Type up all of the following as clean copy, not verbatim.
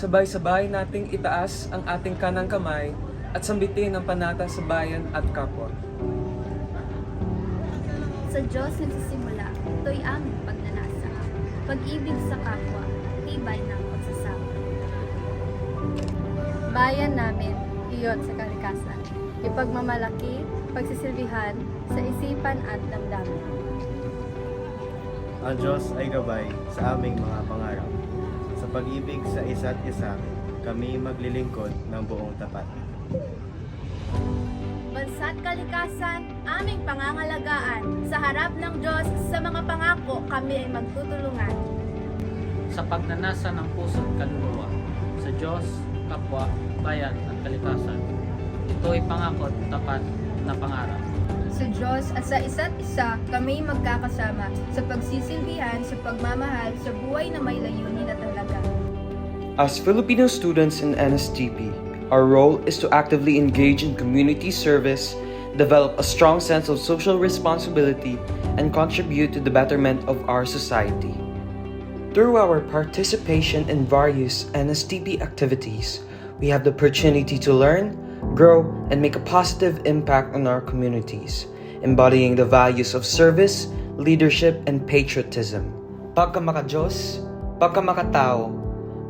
Sabay-sabay nating itaas ang ating kanang kamay at sambitin ang panata sa bayan at kapwa. Sa Diyos nagsisimula, ito'y aming pagnanasa. Pag-ibig sa kapwa, tibay ng pagsasama. Bayan namin, iyon sa kalikasan. Ipagmamalaki, pagsisilbihan sa isipan at damdamin. Ang Diyos ay gabay sa aming mga pangarap. Sa pag-ibig sa isa't isa, kami maglilingkod ng buong tapat. Bansa't kalikasan, aming pangangalagaan. Sa harap ng Diyos, sa mga pangako, kami ay magtutulungan. Sa pagnanasa ng puso't kaluluwa, sa Diyos, kapwa, bayan at kalikasan. Ito ay pangako at tapat na pangarap. Sa Diyos at sa isa't isa, kami magkakasama sa pagsisilbihan, sa pagmamahal, sa buhay na may layunin at halaga. As Filipino students in NSTP, our role is to actively engage in community service, develop a strong sense of social responsibility, and contribute to the betterment of our society. Through our participation in various NSTP activities, we have the opportunity to learn, grow, and make a positive impact on our communities, embodying the values of service, leadership, and patriotism. Pagka-maka-Diyos, pagka-makatao,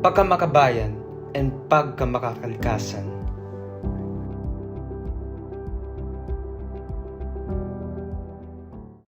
pagka-makabayan, and pagka-makakalikasan.